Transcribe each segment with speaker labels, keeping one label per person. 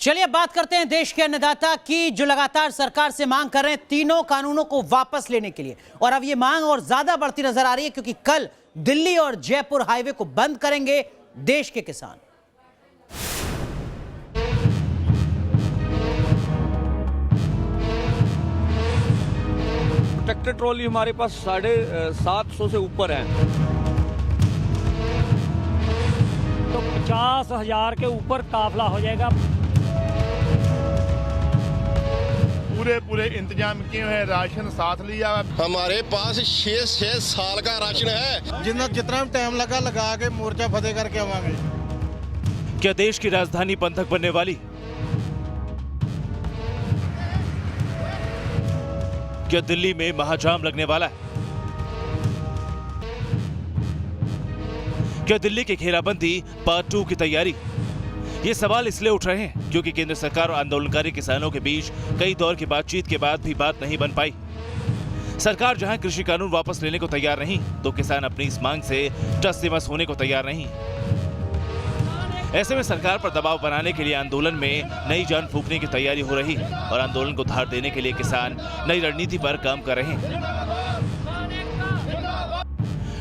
Speaker 1: चलिए अब बात करते हैं देश के अन्नदाता की, जो लगातार सरकार से मांग कर रहे हैं तीनों कानूनों को वापस लेने के लिए। और अब ये मांग और ज्यादा बढ़ती नजर आ रही है क्योंकि कल दिल्ली और जयपुर हाईवे को बंद करेंगे देश के किसान।
Speaker 2: ट्रैक्टर ट्रॉली हमारे पास 750 से ऊपर है,
Speaker 3: तो 50,000 के ऊपर काफिला हो जाएगा।
Speaker 4: पूरे इंतजाम किए हुए, राशन साथ लिया।
Speaker 5: हमारे पास 6 साल का राशन है।
Speaker 4: जितना टाइम लगा के मोर्चा फतेह करके आवांगे।
Speaker 6: क्या देश की राजधानी बंधक बनने वाली? क्या दिल्ली में महाजाम लगने वाला है? क्या दिल्ली की घेराबंदी पार्ट 2 की तैयारी? ये सवाल इसलिए उठ रहे हैं क्योंकि केंद्र सरकार और आंदोलनकारी किसानों के बीच कई दौर की बातचीत के बाद भी बात नहीं बन पाई। सरकार जहां कृषि कानून वापस लेने को तैयार नहीं, तो किसान अपनी इस मांग से टस से मस होने को तैयार नहीं। ऐसे में सरकार पर दबाव बनाने के लिए आंदोलन में नई जान फूंकने की तैयारी हो रही है और आंदोलन को धार देने के लिए किसान नई रणनीति पर काम कर रहे हैं।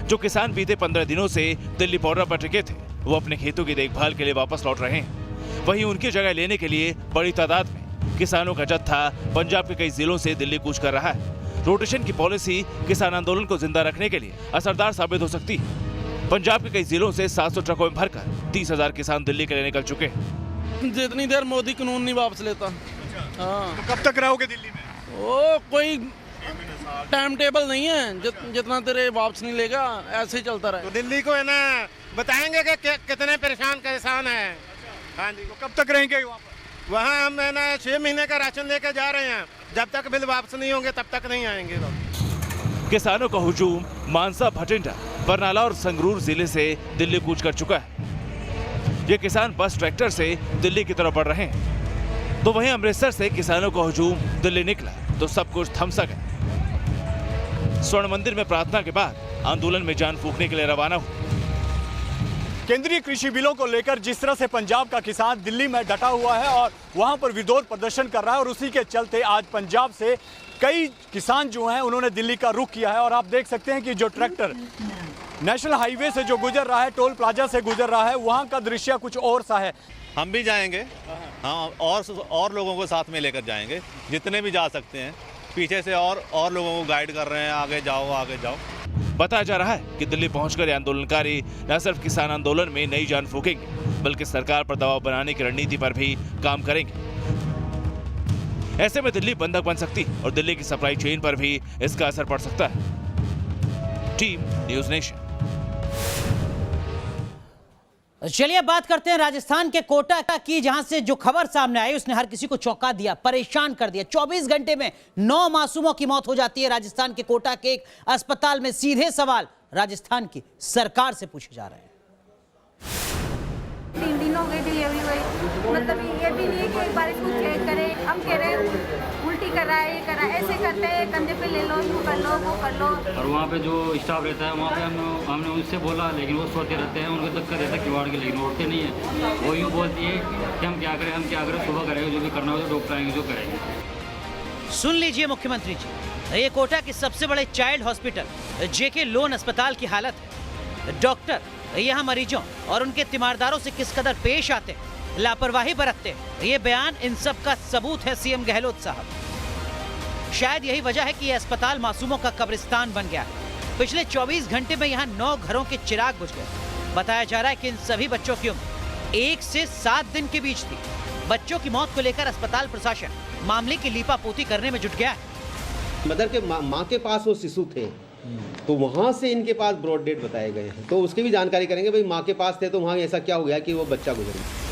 Speaker 6: जो किसान बीते 15 दिनों से दिल्ली बॉर्डर पर टिके थे, वो अपने खेतों की देखभाल के लिए वापस लौट रहे हैं। वहीं उनकी जगह लेने के लिए बड़ी तादाद में किसानों का जत्था पंजाब के कई जिलों से दिल्ली कूच कर रहा है। रोटेशन की पॉलिसी किसान आंदोलन को जिंदा रखने के लिए असरदार साबित हो सकती है। पंजाब के कई जिलों से 700 ट्रकों में भरकर 30,000 किसान दिल्ली के लिए निकल चुके हैं।
Speaker 7: जितनी देर मोदी कानून नहीं वापस लेता। हाँ,
Speaker 4: तो कब तक रहोगे दिल्ली में?
Speaker 7: वो कोई टाइम टेबल नहीं है, जितना तेरे वापस नहीं लेगा ऐसे ही चलता रहे।
Speaker 8: तो दिल्ली को है ना बताएंगे कि कितने परेशान किसान हैं। हाँ जी,
Speaker 4: तो कब तक रहेंगे
Speaker 8: वहाँ हम है ना 6 महीने का राशन लेकर जा रहे हैं। जब तक बिल वापस नहीं होंगे तब तक नहीं आएंगे लोग।
Speaker 6: किसानों का हुजूम मानसा, भटिंडा, बरनाला और संगरूर जिले से दिल्ली कूच कर चुका है। ये किसान बस ट्रैक्टर से दिल्ली की तरफ बढ़ रहे हैं। तो वहीं अमृतसर से किसानों का हुजूम दिल्ली निकला तो सब कुछ थम सा गया। स्वर्ण मंदिर में प्रार्थना के बाद आंदोलन में जान फूंकने के लिए रवाना हुआ।
Speaker 9: केंद्रीय कृषि बिलों को लेकर जिस तरह से पंजाब का किसान दिल्ली में डटा हुआ है और वहां पर विरोध प्रदर्शन कर रहा है, और उसी के चलते आज पंजाब से कई किसान जो हैं उन्होंने दिल्ली का रुख किया है। और आप देख सकते हैं कि जो ट्रैक्टर नेशनल हाईवे से जो गुजर रहा है, टोल प्लाजा से गुजर रहा है, वहां का दृश्य कुछ और सा है।
Speaker 10: हम भी जाएंगे, हाँ, और लोगों को साथ में लेकर जाएंगे, जितने भी जा सकते हैं। पीछे से और लोगों को गाइड कर रहे हैं, आगे जाओ।
Speaker 6: बताया जा रहा है कि दिल्ली पहुंचकर आंदोलनकारी न सिर्फ किसान आंदोलन में नई जान फूंकेंगे, बल्कि सरकार पर दबाव बनाने की रणनीति पर भी काम करेंगे। ऐसे में दिल्ली बंधक बन सकती है और दिल्ली की सप्लाई चेन पर भी इसका असर पड़ सकता है। Team news nation.
Speaker 1: चलिए बात करते हैं राजस्थान के कोटा की, जहां से जो खबर सामने आई उसने हर किसी को चौंका दिया, परेशान कर दिया। 24 घंटे में 9 मासूमों की मौत हो जाती है राजस्थान के कोटा के एक अस्पताल में। सीधे सवाल राजस्थान की सरकार से पूछे जा रहे हैं।
Speaker 11: 3 दिन हो गए डिलीवरी हुई, मतलब ये भी नहीं है कि एक बार इसको चेक करें। हम कह रहे हैं उल्टी कर रहा है, ये कर रहा है, ऐसे करते हैं, कंधे पे ले लो, यूँ कर लो, वो कर लो।
Speaker 3: और वहाँ पे जो स्टाफ रहता है वहाँ पे हमने उनसे बोला, लेकिन वो सोते रहते हैं, उनको धक्का रहता है किवाड़ के, लेकिन उठते नहीं है। वो यूँ बोलती है कि हम क्या करें, सुबह करेंगे, जो भी करना हो, डॉक्टर आएंगे जो करेंगे।
Speaker 1: सुन लीजिए मुख्यमंत्री जी, ये कोटा के सबसे बड़े चाइल्ड हॉस्पिटल जेके लोन अस्पताल की हालत है। डॉक्टर यहाँ मरीजों और उनके तीमारदारों से किस कदर पेश आते हैं, लापरवाही बरतते हैं, ये बयान इन सब का सबूत है सीएम गहलोत साहब। शायद यही वजह है कि यह अस्पताल मासूमों का कब्रिस्तान बन गया है। पिछले 24 घंटे में यहाँ 9 घरों के चिराग बुझ गए। बताया जा रहा है कि इन सभी बच्चों की उम्र 1 से 7 दिन के बीच थी। बच्चों की मौत को लेकर अस्पताल प्रशासन मामले की लीपापोती करने में जुट गया है।
Speaker 12: मदर के माँ के पास वो शिशु थे, तो वहाँ से इनके पास ब्रॉड डेट बताए गए हैं, तो उसकी भी जानकारी करेंगे। भाई माँ के पास थे तो वहाँ ऐसा क्या हो गया कि वो बच्चा गुजर गया।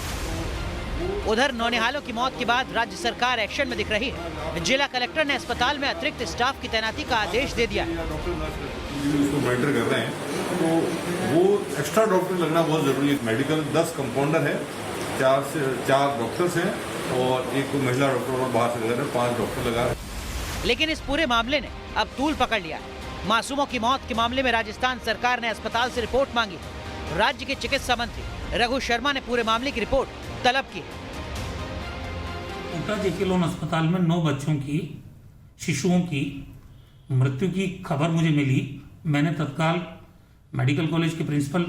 Speaker 1: उधर नौनिहालों की मौत के बाद राज्य सरकार एक्शन में दिख रही है। जिला कलेक्टर ने अस्पताल में अतिरिक्त स्टाफ की तैनाती का आदेश दे दिया है।
Speaker 4: उसको मॉनिटर कर रहे हैं, तो वो एक्स्ट्रा डॉक्टर लगना बहुत जरूरी है। मेडिकल 10 कंपाउंडर है, 4 डॉक्टर्स हैं और एक महिला डॉक्टर और बाहर से लगा रहे 5 डॉक्टर लगा रहे।
Speaker 1: लेकिन इस पूरे मामले ने अब तूल पकड़ लिया है। मासूमों की मौत के मामले में राजस्थान सरकार ने अस्पताल से रिपोर्ट मांगी। राज्य के चिकित्सा मंत्री रघु शर्मा ने पूरे मामले की रिपोर्ट तलब की।
Speaker 13: कोटा जेके लोन अस्पताल में 9 बच्चों की, शिशुओं की मृत्यु की खबर मुझे मिली। मैंने तत्काल मेडिकल कॉलेज के प्रिंसिपल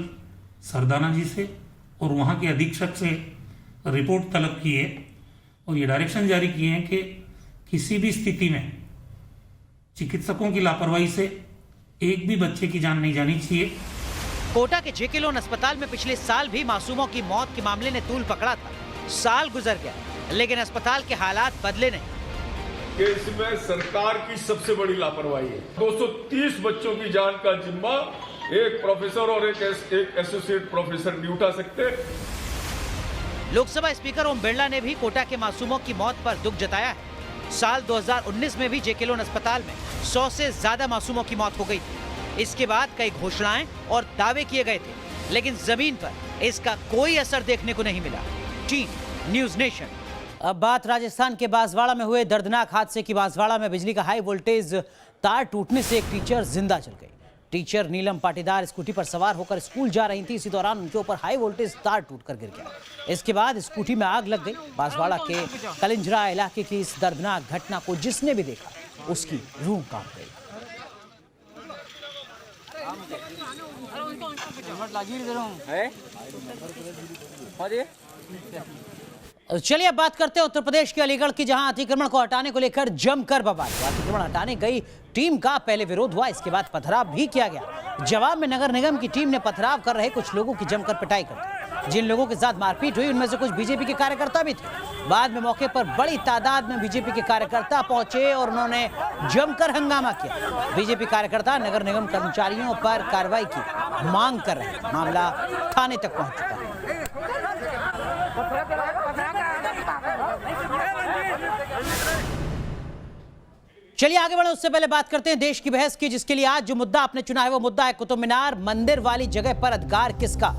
Speaker 13: सरदाना जी से और वहाँ के अधीक्षक से रिपोर्ट तलब की है और ये डायरेक्शन जारी किए हैं कि किसी भी स्थिति में चिकित्सकों की लापरवाही से एक भी बच्चे की जान नहीं जानी चाहिए।
Speaker 1: कोटा के जेके लोन अस्पताल में पिछले साल भी मासूमों की मौत के मामले ने तूल पकड़ा था। साल गुजर गया लेकिन अस्पताल के हालात बदले नहीं।
Speaker 14: इसमें सरकार की सबसे बड़ी लापरवाही है। 230 बच्चों की जान का जिम्मा एक प्रोफेसर और एक एसोसिएट प्रोफेसर नहीं उठा सकते।
Speaker 1: लोकसभा स्पीकर ओम बिरला ने भी कोटा के मासूमों की मौत पर दुख जताया है। साल 2019 में भी जेके लोन अस्पताल में 100 से ज्यादा मासूमों की मौत हो गई थी। इसके बाद कई घोषणाएं और दावे किए गए थे लेकिन जमीन पर इसका कोई असर देखने को नहीं मिला। Team news nation. अब बात राजस्थान के बांसवाड़ा में हुए दर्दनाक हादसे की। बांसवाड़ा में बिजली का हाई वोल्टेज तार टूटने से एक टीचर जिंदा जल गई। टीचर नीलम पाटीदार स्कूटी पर सवार होकर स्कूल जा रही थी। इसी दौरान उनके ऊपर हाई वोल्टेज तार टूटकर गिर गया। इसके बाद स्कूटी में आग लग गई। बांसवाड़ा के कलिंजरा इलाके की इस दर्दनाक घटना को जिसने भी देखा उसकी रूह कांप गई। चलिए अब बात करते हैं उत्तर प्रदेश के अलीगढ़ की, जहां अतिक्रमण को हटाने को लेकर जमकर बवाल हुआ। अतिक्रमण हटाने गई टीम का पहले विरोध हुआ, इसके बाद पथराव भी किया गया। जवाब में नगर निगम की टीम ने पथराव कर रहे कुछ लोगों की जमकर पिटाई कर दी। जिन लोगों के साथ मारपीट हुई उनमें से कुछ बीजेपी के कार्यकर्ता भी थे। बाद में मौके पर बड़ी तादाद में बीजेपी के कार्यकर्ता पहुंचे और उन्होंने जमकर हंगामा किया। बीजेपी कार्यकर्ता नगर निगम कर्मचारियों पर कार्रवाई की मांग कर रहे हैं। मामला थाने तक पहुंच चुका है। चलिए आगे बढ़े, उससे पहले बात करते हैं देश की बहस की, जिसके लिए आज जो मुद्दा आपने चुना है वो मुद्दा है कुतुब मीनार। मंदिर वाली जगह पर अधिकार किसका?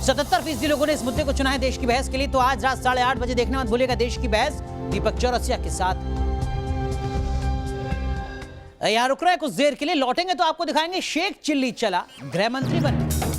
Speaker 1: 77% लोगों ने इस मुद्दे को चुना है देश की बहस के लिए। तो आज रात 8:30 बजे देखने मत भूलिएगा देश की बहस दीपक चौरसिया के साथ। यहां रुक रहे हैं कुछ देर के लिए, लौटेंगे तो आपको दिखाएंगे शेख चिल्ली चला गृह मंत्री बने।